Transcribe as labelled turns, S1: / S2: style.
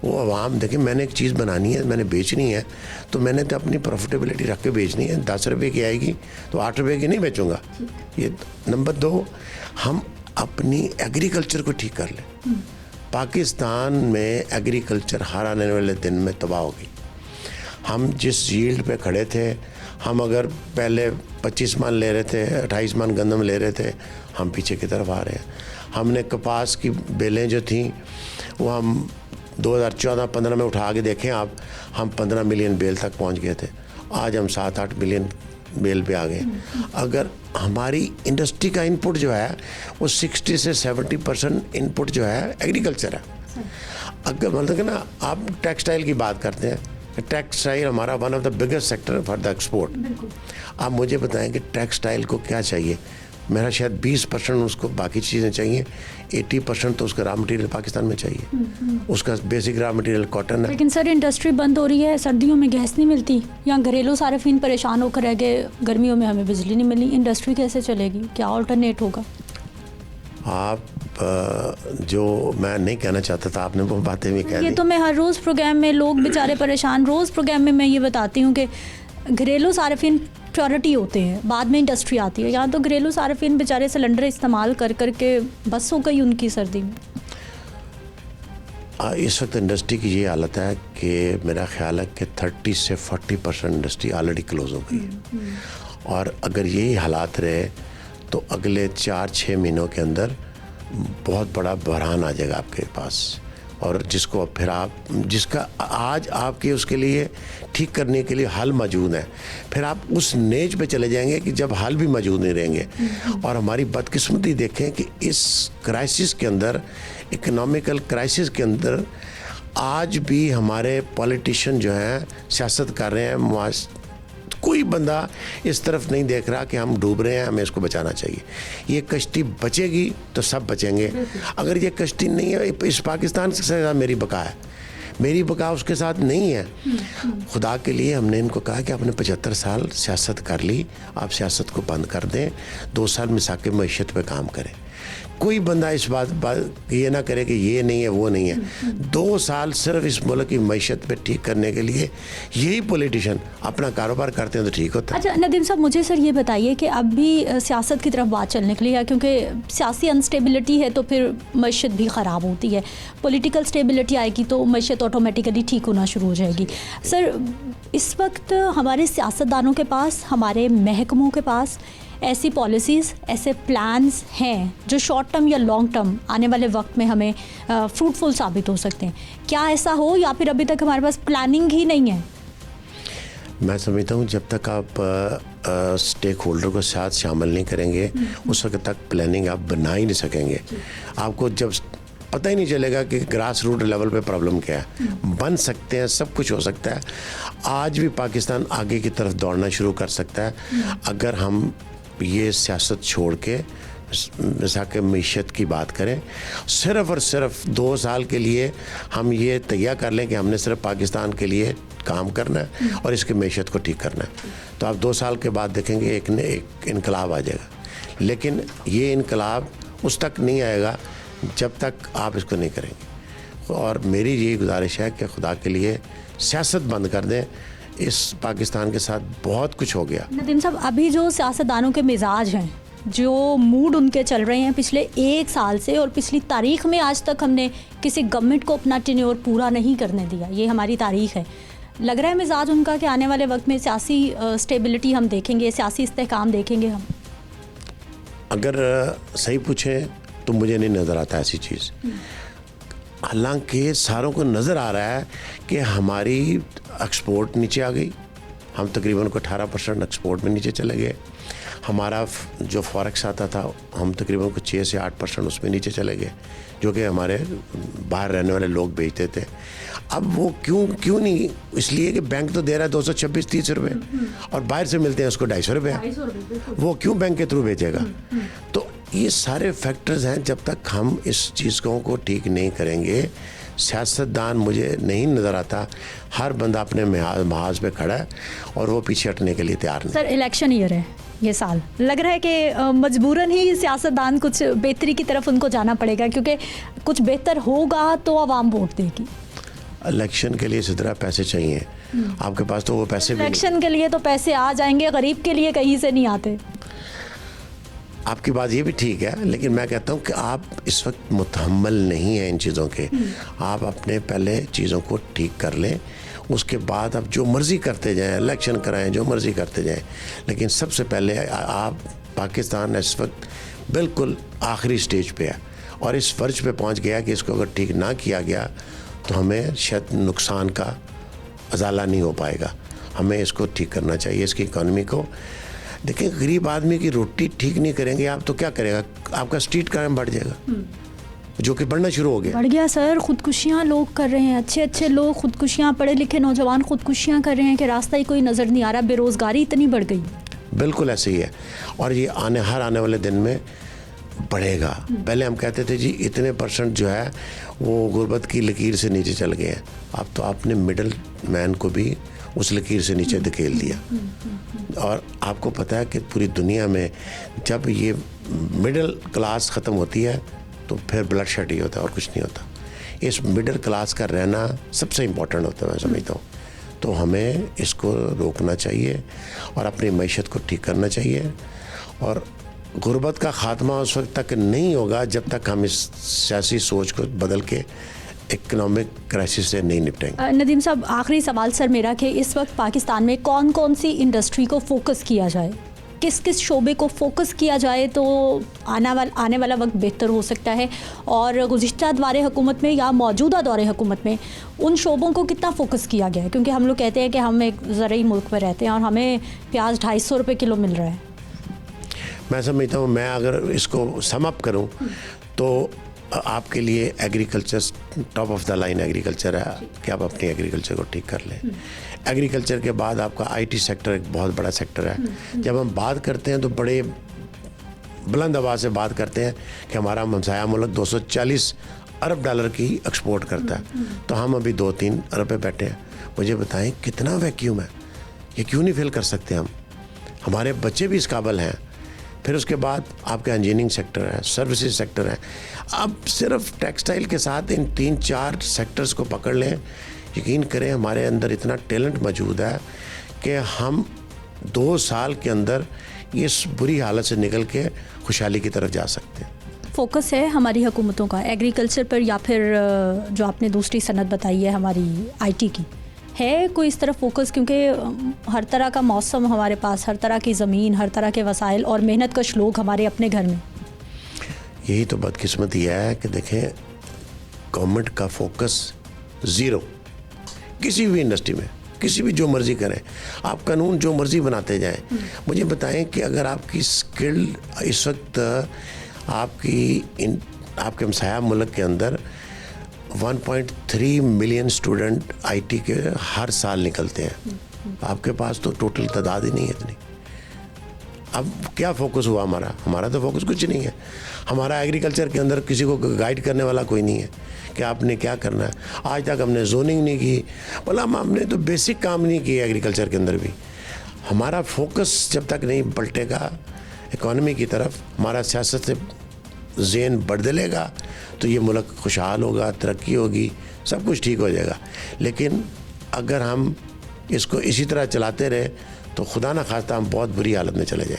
S1: वो आवाम देखिए, मैंने एक चीज़ बनानी है, मैंने बेचनी है, तो मैंने तो अपनी प्रॉफिटेबिलिटी रख के बेचनी है। 10 रुपये की आएगी तो 8 रुपये की नहीं बेचूंगा। ये नंबर 2, हम अपनी एग्रीकल्चर को ठीक कर लें। पाकिस्तान में एग्रीकल्चर हर आने वाले दिन में तबाह होगी। हम जिस यील्ड पे खड़े थे, हम अगर पहले 25 मन ले रहे थे, 28 मन गंदम ले रहे थे, हम पीछे की तरफ आ रहे हैं। हमने कपास की बेलें जो थी वो हम 2014-15 में उठा के देखें आप, हम 15 मिलियन बेल तक पहुंच गए थे। आज हम 7-8 मिलियन बेल पे आ गए। अगर हमारी इंडस्ट्री का इनपुट जो है वो 60 से 70% इनपुट जो है एग्रीकल्चर है। अगर मतलब कि ना, आप टेक्सटाइल की बात करते हैं, टेक्सटाइल हमारा one of the biggest sector for the export. आप मुझे बताएं कि टेक्सटाइल को क्या चाहिए? मेरा शायद 20% उसको बाकी चीज़ें चाहिए, 80% तो उसका रॉ मटेरियल पाकिस्तान में चाहिए। उसका बेसिक रॉ मटेरियल कॉटन है।
S2: लेकिन सर इंडस्ट्री बंद हो रही है, सर्दियों में गैस नहीं मिलती, यहाँ घरेलू सार्फिन परेशान होकर रह गए, गर्मियों में हमें बिजली नहीं मिली, इंडस्ट्री कैसे चलेगी? क्या ऑल्टरनेट होगा?
S1: आप जो मैं नहीं कहना चाहता था, आपने वो बातें भी कह दी।
S2: ये तो मैं हर रोज़ प्रोग्राम में, लोग बेचारे परेशान, रोज़ प्रोग्राम में मैं ये बताती हूँ कि घरेलू सार्फिन प्रायोरिटी होते हैं, बाद में इंडस्ट्री आती है। यहाँ तो घरेलू सार्फिन बेचारे सिलेंडर इस्तेमाल कर करके बस हो गई उनकी सर्दी में।
S1: इस वक्त इंडस्ट्री की ये हालत है कि मेरा ख्याल है कि 30 से 40% इंडस्ट्री ऑलरेडी क्लोज हो गई है। और अगर यही हालात रहे तो अगले 4-6 महीनों के अंदर बहुत बड़ा बहरान आ जाएगा आपके पास, और जिसको फिर आप, जिसका आज आपके उसके लिए ठीक करने के लिए हल मौजूद है, फिर आप उस नेज पे चले जाएंगे कि जब हल भी मौजूद नहीं रहेंगे। और हमारी बदकिस्मती देखें कि इस क्राइसिस के अंदर, इकोनॉमिकल क्राइसिस के अंदर, आज भी हमारे पॉलिटिशियन जो हैं सियासत कर रहे हैं, कोई बंदा इस तरफ नहीं देख रहा कि हम डूब रहे हैं, हमें इसको बचाना चाहिए। ये कश्ती बचेगी तो सब बचेंगे। अगर ये कश्ती नहीं है, इस पाकिस्तान के साथ मेरी बका है, मेरी बका उसके साथ नहीं है। खुदा के लिए हमने इनको कहा कि आपने 75 साल सियासत कर ली, आप सियासत को बंद कर दें, 2 साल मिसाक मईशत पे काम करें। कोई बंदा इस बात ये ना करे कि ये नहीं है वो नहीं है। 2 साल सिर्फ इस मुल्क की मईशत पे ठीक करने के लिए यही पॉलिटिशियन अपना कारोबार करते हैं तो ठीक होता है।
S2: अच्छा नदीम साहब, मुझे सर ये बताइए कि अब भी सियासत की तरफ बात चलने के लिए, क्योंकि सियासी अनस्टेबिलिटी है तो फिर मईशत भी ख़राब होती है, पॉलिटिकल स्टेबिलिटी आएगी तो मईशत ऑटोमेटिकली ठीक होना शुरू हो जाएगी। सर इस वक्त हमारे सियासतदानों के पास, हमारे महकमों के पास ऐसी पॉलिसीज़, ऐसे प्लान्स हैं जो शॉर्ट टर्म या लॉन्ग टर्म आने वाले वक्त में हमें फ्रूटफुल साबित हो सकते हैं? क्या ऐसा हो, या फिर अभी तक हमारे पास प्लानिंग ही नहीं है?
S1: मैं समझता हूँ जब तक आप स्टेक होल्डर को साथ शामिल नहीं करेंगे उस वक्त तक प्लानिंग आप बना ही नहीं सकेंगे। आपको जब पता ही नहीं चलेगा कि ग्रास रूट लेवल पे प्रॉब्लम क्या है। बन सकते हैं, सब कुछ हो सकता है। आज भी पाकिस्तान आगे की तरफ दौड़ना शुरू कर सकता है अगर हम ये सियासत छोड़ के मिसाक मईशत की बात करें। सिर्फ़ और सिर्फ 2 साल के लिए हम ये तैयार कर लें कि हमने सिर्फ पाकिस्तान के लिए काम करना है और इसकी मईशत को ठीक करना है, तो आप 2 साल के बाद देखेंगे एक इनकलाब आ जाएगा। लेकिन ये इनकलाब उस तक नहीं आएगा जब तक आप इसको नहीं करेंगे। और मेरी यही गुजारिश है कि खुदा के लिए सियासत बंद कर दें। इस पाकिस्तान के साथ बहुत कुछ हो गया।
S2: नदीम साहब, अभी जो सियासतदानों के मिजाज हैं, जो मूड उनके चल रहे हैं पिछले 1 साल से, और पिछली तारीख में आज तक हमने किसी गवर्नमेंट को अपना टेन्योर पूरा नहीं करने दिया, ये हमारी तारीख है। लग रहा है मिजाज उनका कि आने वाले वक्त में सियासी स्टेबिलिटी हम देखेंगे, सियासी इस्तेहकाम देखेंगे हम?
S1: अगर सही पूछें तो मुझे नहीं नज़र आता ऐसी चीज़। हालांकि सारों को नज़र आ रहा है कि हमारी एक्सपोर्ट नीचे आ गई, हम तकरीबन को 18% एक्सपोर्ट में नीचे चले गए। हमारा जो फॉरेक्स आता था हम तकरीबन को 6 से 8% उसमें नीचे चले गए, जो कि हमारे बाहर रहने वाले लोग बेचते थे। अब वो क्यों नहीं, इसलिए कि बैंक तो दे रहा है 226-30 रुपये और बाहर से मिलते हैं उसको 250 रुपये। वो क्यों बैंक के थ्रू बेचेगा? तो ये सारे फैक्टर्स हैं। जब तक हम इस चीज़ों को ठीक नहीं करेंगे, सियासतदान मुझे नहीं नज़र आता, हर बंदा अपने महाज पे खड़ा है और वो पीछे हटने के लिए तैयार नहीं।
S2: सर इलेक्शन ईयर है ये साल, लग रहा है कि मजबूरन ही सियासतदान कुछ बेहतरी की तरफ उनको जाना पड़ेगा, क्योंकि कुछ बेहतर होगा तो आवाम वोट देगी।
S1: इलेक्शन के लिए इसी तरह पैसे चाहिए, आपके पास तो वो पैसे भी नहीं।
S2: इलेक्शन के लिए तो पैसे आ जाएंगे, गरीब के लिए कहीं से नहीं आते।
S1: आपकी बात ये भी ठीक है, लेकिन मैं कहता हूँ कि आप इस वक्त मुतहम्मल नहीं हैं इन चीज़ों के। आप अपने पहले चीज़ों को ठीक कर लें, उसके बाद आप जो मर्ज़ी करते जाएं, इलेक्शन कराएं, जो मर्ज़ी करते जाएं, लेकिन सबसे पहले आप पाकिस्तान इस वक्त बिल्कुल आखिरी स्टेज पे है और इस फर्ज पे पहुंच गया कि इसको अगर ठीक ना किया गया तो हमें शायद नुकसान का अजाला नहीं हो पाएगा। हमें इसको ठीक करना चाहिए, इसकी इकॉनमी को। देखिए, गरीब आदमी की रोटी ठीक नहीं करेंगे आप तो क्या करेगा? आपका स्ट्रीट क्राइम बढ़ जाएगा, जो कि बढ़ना शुरू हो गया।
S2: बढ़ गया सर, खुदकुशियाँ लोग कर रहे हैं, अच्छे अच्छे लोग खुदकुशियाँ, पढ़े लिखे नौजवान खुदकुशियाँ कर रहे हैं कि रास्ता ही कोई नज़र नहीं आ रहा, बेरोज़गारी इतनी बढ़ गई।
S1: बिल्कुल ऐसे ही है और ये हर आने वाले दिन में बढ़ेगा। पहले हम कहते थे जी इतने % जो है वो गुर्बत की लकीर से नीचे चल गए हैं, अब तो आपने मिडल मैन को भी उस लकीर से नीचे धकेल दिया। और आपको पता है कि पूरी दुनिया में जब ये मिडिल क्लास ख़त्म होती है तो फिर ब्लड शेड ही होता है और कुछ नहीं होता। इस मिडिल क्लास का रहना सबसे इम्पोर्टेंट होता है, मैं समझता हूँ। तो हमें इसको रोकना चाहिए और अपनी मईशत को ठीक करना चाहिए। और गुर्बत का ख़ात्मा उस वक्त तक नहीं होगा जब तक हम इस सियासी सोच को बदल के इकोनॉमिक क्राइसिस से नहीं निपटेंगे।
S2: नदीम साहब, आखिरी सवाल सर मेरा कि इस वक्त पाकिस्तान में कौन कौन सी इंडस्ट्री को फोकस किया जाए, किस किस शोबे को फोकस किया जाए तो आने वाला वक्त बेहतर हो सकता है, और गुज़िश्ता दौरे हुकूमत में या मौजूदा दौरे हुकूमत में उन शोबों को कितना फोकस किया गया है? क्योंकि हम लोग कहते हैं कि हम एक ज़रूरी मुल्क में रहते हैं और हमें प्याज 250 रुपये किलो मिल रहा है।
S1: मैं समझता हूँ, मैं अगर इसको सम अप करूँ तो आपके लिए agriculture top of the line agriculture है कि आप अपनी एग्रीकल्चर को ठीक कर लें। एग्रीकल्चर के बाद आपका आईटी सेक्टर एक बहुत बड़ा सेक्टर है। जब हम बात करते हैं तो बड़े बुलंद आवाज़ से बात करते हैं कि हमारा हमसाया मुल्क 240 अरब डॉलर की एक्सपोर्ट करता है, तो हम अभी 2-3 अरब पे बैठे हैं। मुझे बताएं कितना वैक्यूम है, ये क्यों नहीं फिल कर सकते हम? हमारे बच्चे भी इस काबिल हैं। फिर उसके बाद आपका इंजीनियरिंग सेक्टर है, सर्विसेज सेक्टर है। अब सिर्फ टेक्सटाइल के साथ इन 3-4 सेक्टर्स को पकड़ लें, यकीन करें हमारे अंदर इतना टैलेंट मौजूद है कि हम 2 साल के अंदर इस बुरी हालत से निकल के खुशहाली की तरफ जा सकते हैं।
S2: फोकस है हमारी हुकूमतों का एग्रीकल्चर पर या फिर जो आपने दूसरी सनत बताई है हमारी आईटी की, है कोई इस तरफ फोकस? क्योंकि हर तरह का मौसम हमारे पास, हर तरह की ज़मीन, हर तरह के वसाइल और मेहनत कश लोग हमारे अपने घर में।
S1: यही तो बदकिस्मती है कि देखें गवर्नमेंट का फोकस ज़ीरो किसी भी इंडस्ट्री में, किसी भी जो मर्ज़ी करें आप, कानून जो मर्ज़ी बनाते जाएं। मुझे बताएं कि अगर आपकी स्किल्ड इस वक्त आपके हमसाया मुल्क के अंदर 1.3 मिलियन स्टूडेंट आईटी के हर साल निकलते हैं, आपके पास तो टोटल तादाद ही नहीं है इतनी। अब क्या फोकस हुआ हमारा तो फोकस कुछ नहीं है। हमारा एग्रीकल्चर के अंदर किसी को गाइड करने वाला कोई नहीं है कि आपने क्या करना है। आज तक हमने जोनिंग नहीं की, मतलब हमने तो बेसिक काम नहीं किए एग्रीकल्चर के अंदर भी। हमारा फोकस जब तक नहीं पलटेगा इकॉनमी की तरफ, हमारा सियासत से ज़हन बदलेगा तो ये मुल्क खुशहाल होगा, तरक्की होगी, सब कुछ ठीक हो जाएगा। लेकिन अगर हम इसको इसी तरह चलाते रहे तो खुदा न खास्ता हम बहुत बुरी हालत में चले जाएं।